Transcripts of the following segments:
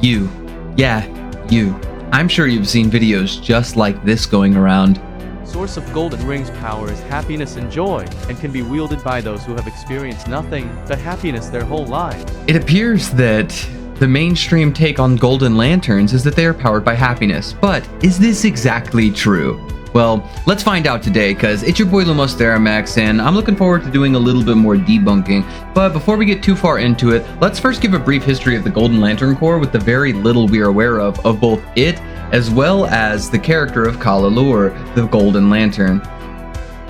You. Yeah, you. I'm sure you've seen videos just like this going around. Source of Golden Ring's power is happiness and joy, and can be wielded by those who have experienced nothing but happiness their whole lives. It appears that the mainstream take on Golden Lanterns is that they are powered by happiness, but is this exactly true? Well, let's find out today, because it's your boy LumosTheromax, and I'm looking forward to doing a little bit more debunking. But before we get too far into it, let's first give a brief history of the Golden Lantern Corps with the very little we are aware of both it as well as the character of Karl, the Golden Lantern.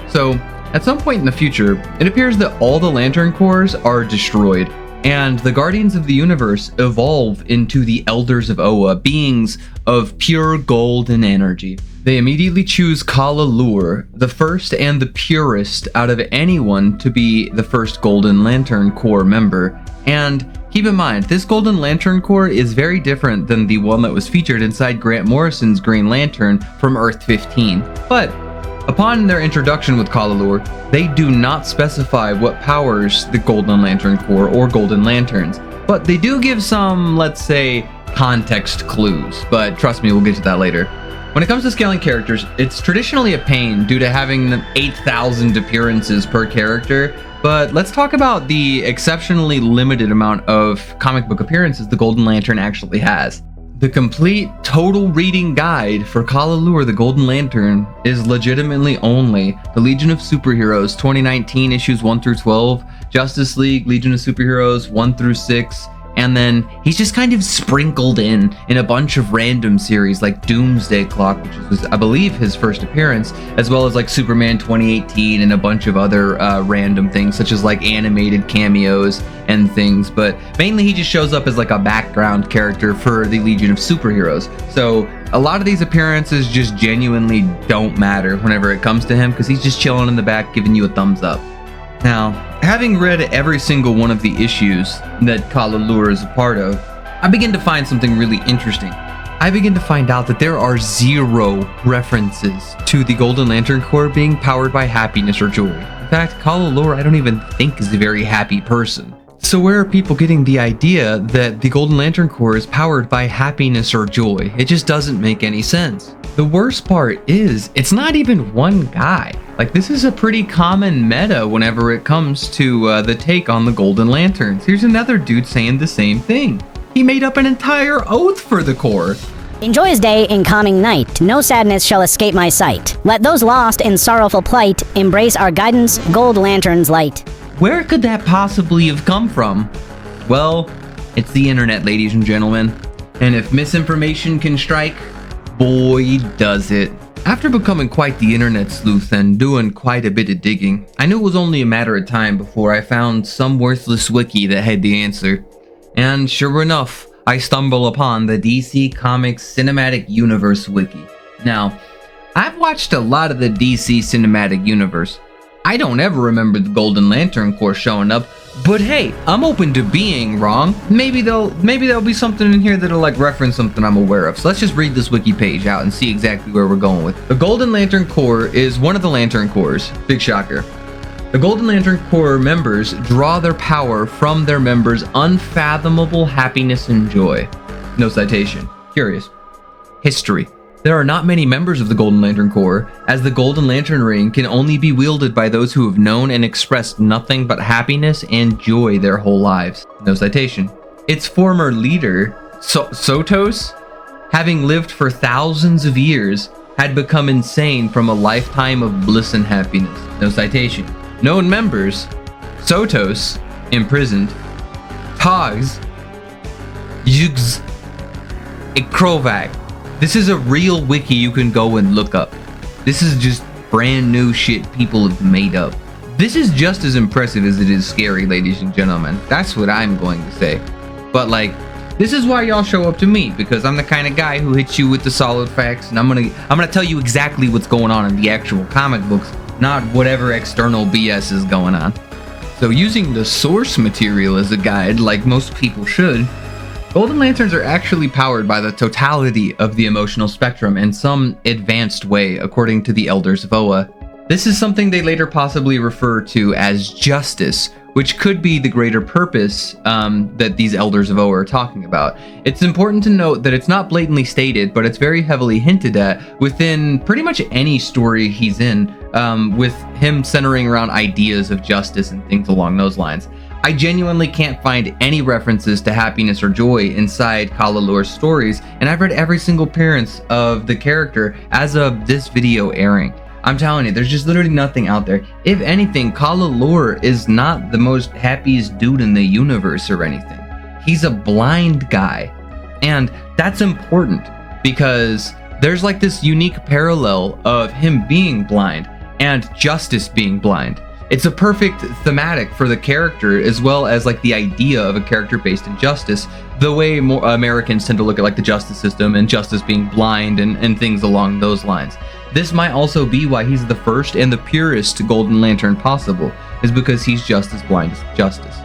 So, at some point in the future, it appears that all the Lantern Corps are destroyed, and the Guardians of the Universe evolve into the Elders of Oa, beings of pure golden energy. They immediately choose Karl, the first and the purest out of anyone to be the first Golden Lantern Corps member. And keep in mind, this Golden Lantern Corps is very different than the one that was featured inside Grant Morrison's Green Lantern from Earth 15. But upon their introduction with Karl, they do not specify what powers the Golden Lantern Corps or Golden Lanterns, but they do give some, let's say, context clues, but trust me, we'll get to that later. When it comes to scaling characters, it's traditionally a pain due to having 8,000 appearances per character, but let's talk about the exceptionally limited amount of comic book appearances the Golden Lantern actually has. The complete total reading guide for Karl, the Golden Lantern, is legitimately only the Legion of Superheroes 2019 issues 1 through 12, Justice League Legion of Superheroes 1 through 6, and then he's just kind of sprinkled in a bunch of random series like Doomsday Clock, which was, I believe, his first appearance, as well as like Superman 2018 and a bunch of other random things, such as like animated cameos and things. But mainly he just shows up as like a background character for the Legion of Superheroes. So a lot of these appearances just genuinely don't matter whenever it comes to him, because he's just chilling in the back giving you a thumbs up. Now, having read every single one of the issues that Karl is a part of, I begin to find something really interesting. I begin to find out that there are 0 references to the Golden Lantern Corps being powered by happiness or joy. In fact, Karl I don't even think is a very happy person. So where are people getting the idea that the Golden Lantern Corps is powered by happiness or joy? It just doesn't make any sense. The worst part is, it's not even one guy. Like, this is a pretty common meta whenever it comes to the take on the Golden Lanterns. Here's another dude saying the same thing. He made up an entire oath for the Corps. In joyous day, in calming night, no sadness shall escape my sight. Let those lost in sorrowful plight embrace our guidance, Gold Lantern's light. Where could that possibly have come from? Well, it's the internet, ladies and gentlemen. And if misinformation can strike, boy does it. After becoming quite the internet sleuth and doing quite a bit of digging, I knew it was only a matter of time before I found some worthless wiki that had the answer. And sure enough, I stumble upon the DC Comics Cinematic Universe wiki. Now, I've watched a lot of the DC Cinematic Universe. I don't ever remember the Golden Lantern Corps showing up, but hey, I'm open to being wrong. Maybe there'll be something in here that'll like reference something I'm aware of. So let's just read this wiki page out and see exactly where we're going with. The Golden Lantern Corps is one of the Lantern Corps. Big shocker. The Golden Lantern Corps members draw their power from their members' unfathomable happiness and joy. No citation. Curious. History. There are not many members of the Golden Lantern Corps, as the Golden Lantern Ring can only be wielded by those who have known and expressed nothing but happiness and joy their whole lives. No citation. Its former leader, Sotos, having lived for thousands of years, had become insane from a lifetime of bliss and happiness. No citation. Known members: Sotos, imprisoned; Togs, Yugs, Ikrovak. This is a real wiki you can go and look up. This is just brand new shit people have made up. This is just as impressive as it is scary, ladies and gentlemen. That's what I'm going to say. But like, this is why y'all show up to me, because I'm the kind of guy who hits you with the solid facts, and I'm gonna tell you exactly what's going on in the actual comic books, not whatever external BS is going on. So using the source material as a guide, like most people should, Golden Lanterns are actually powered by the totality of the emotional spectrum in some advanced way, according to the Elders of Oa. This is something they later possibly refer to as justice, which could be the greater purpose that these Elders of O are talking about. It's important to note that it's not blatantly stated, but it's very heavily hinted at within pretty much any story he's in, with him centering around ideas of justice and things along those lines. I genuinely can't find any references to happiness or joy inside Karl Allure's stories, and I've read every single appearance of the character as of this video airing. I'm telling you, there's just literally nothing out there. If anything, Karl Allure is not the most happiest dude in the universe or anything. He's a blind guy. And that's important because there's like this unique parallel of him being blind and justice being blind. It's a perfect thematic for the character as well as like the idea of a character based in justice, the way more Americans tend to look at like the justice system and justice being blind and things along those lines. This might also be why he's the first and the purest Golden Lantern possible, is because he's just as blind as justice.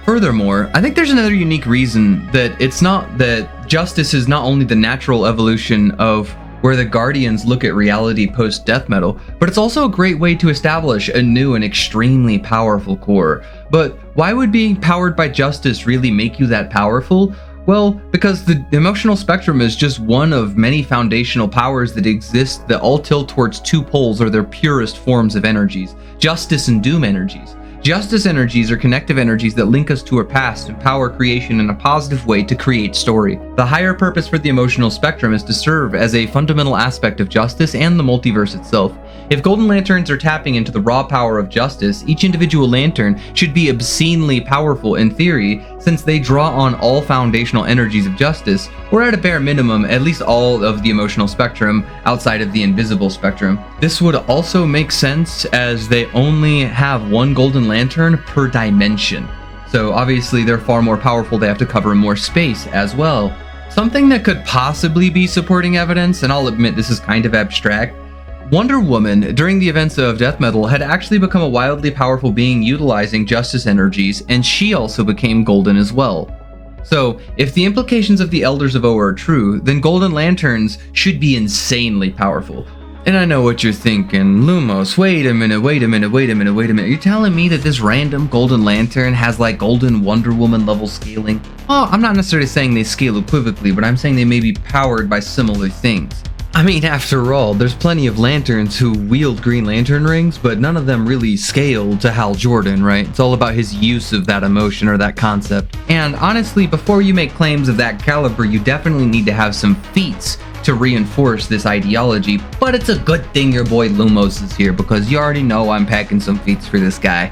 Furthermore, I think there's another unique reason that justice is not only the natural evolution of where the Guardians look at reality post-death metal, but it's also a great way to establish a new and extremely powerful core. But why would being powered by justice really make you that powerful? Well, because the emotional spectrum is just one of many foundational powers that exist that all tilt towards two poles or their purest forms of energies, justice and doom energies. Justice energies are connective energies that link us to our past and power creation in a positive way to create story. The higher purpose for the emotional spectrum is to serve as a fundamental aspect of justice and the multiverse itself. If Golden Lanterns are tapping into the raw power of justice, each individual lantern should be obscenely powerful in theory, since they draw on all foundational energies of justice, or at a bare minimum, at least all of the emotional spectrum outside of the invisible spectrum. This would also make sense as they only have one Golden Lantern per dimension. So obviously they're far more powerful, they have to cover more space as well. Something that could possibly be supporting evidence, and I'll admit this is kind of abstract, Wonder Woman, during the events of death metal, had actually become a wildly powerful being utilizing justice energies, and she also became golden as well. So, if the implications of the Elders of O are true, then Golden Lanterns should be insanely powerful. And I know what you're thinking, Lumos, wait a minute. You're telling me that this random Golden Lantern has like Golden Wonder Woman level scaling? Oh, I'm not necessarily saying they scale equivocally, but I'm saying they may be powered by similar things. I mean, after all, there's plenty of lanterns who wield Green Lantern rings, but none of them really scale to Hal Jordan, right? It's all about his use of that emotion or that concept. And honestly, before you make claims of that caliber, you definitely need to have some feats to reinforce this ideology, but it's a good thing your boy Lumos is here, because you already know I'm packing some feats for this guy.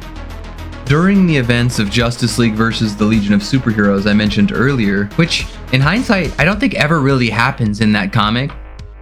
During the events of Justice League versus the Legion of Superheroes I mentioned earlier, which in hindsight I don't think ever really happens in that comic,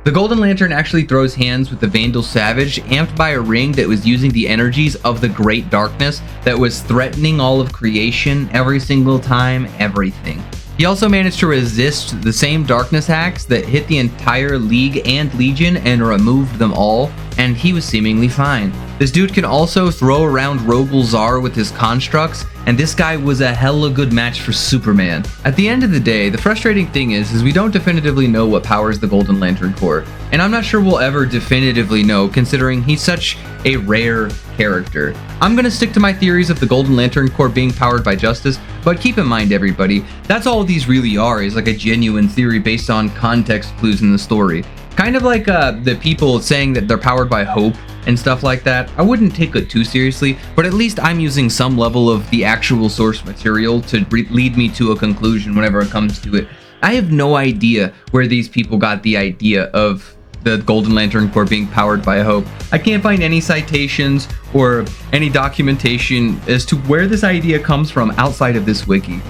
the Golden Lantern actually throws hands with the Vandal Savage, amped by a ring that was using the energies of the Great Darkness that was threatening all of creation every single time, everything. He also managed to resist the same darkness hacks that hit the entire League and Legion and removed them all, and he was seemingly fine. This dude can also throw around Rogol Zaar with his constructs, and this guy was a hella good match for Superman. At the end of the day, the frustrating thing is we don't definitively know what powers the Golden Lantern Corps, and I'm not sure we'll ever definitively know, considering he's such a rare character. I'm gonna stick to my theories of the Golden Lantern Corps being powered by justice, but keep in mind, everybody, that's all these really are, is like a genuine theory based on context clues in the story. Kind of like the people saying that they're powered by hope and stuff like that. I wouldn't take it too seriously, but at least I'm using some level of the actual source material to lead me to a conclusion whenever it comes to it. I have no idea where these people got the idea of the Golden Lantern Corps being powered by hope. I can't find any citations or any documentation as to where this idea comes from outside of this wiki.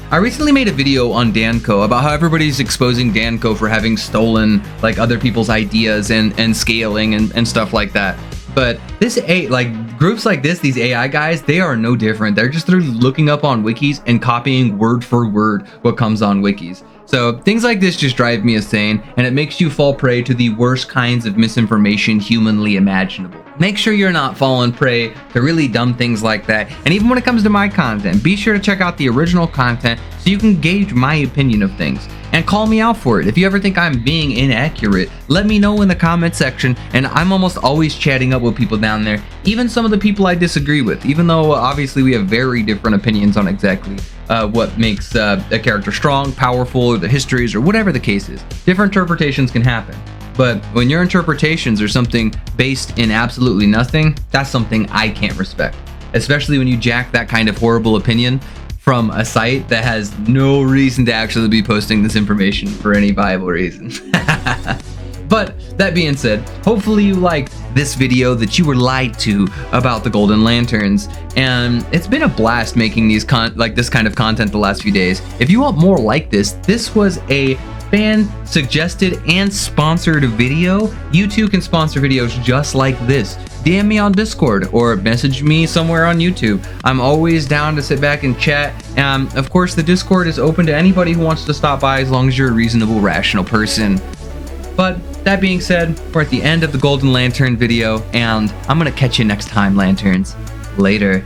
I recently made a video on Danco about how everybody's exposing Danco for having stolen like other people's ideas and scaling and stuff like that. But groups like this, these AI guys, they are no different. They're just looking up on wikis and copying word for word what comes on wikis. So things like this just drive me insane, and it makes you fall prey to the worst kinds of misinformation humanly imaginable. Make sure you're not falling prey to really dumb things like that. And even when it comes to my content, be sure to check out the original content so you can gauge my opinion of things. and call me out for it. If you ever think I'm being inaccurate, let me know in the comment section, and I'm almost always chatting up with people down there, even some of the people I disagree with, even though obviously we have very different opinions on exactly what makes a character strong, powerful, or the histories, or whatever the case is. Different interpretations can happen. But when your interpretations are something based in absolutely nothing, that's something I can't respect. Especially when you jack that kind of horrible opinion from a site that has no reason to actually be posting this information for any viable reason. But that being said, hopefully you liked this video that you were lied to about the Golden Lanterns, and it's been a blast making these this kind of content the last few days. If you want more like this was a fan suggested and sponsored video. You too can sponsor videos just like this. DM me on Discord or message me somewhere on YouTube. I'm always down to sit back and chat. Of course, the Discord is open to anybody who wants to stop by as long as you're a reasonable, rational person. But that being said, we're at the end of the Golden Lantern video, and I'm gonna catch you next time, Lanterns. Later.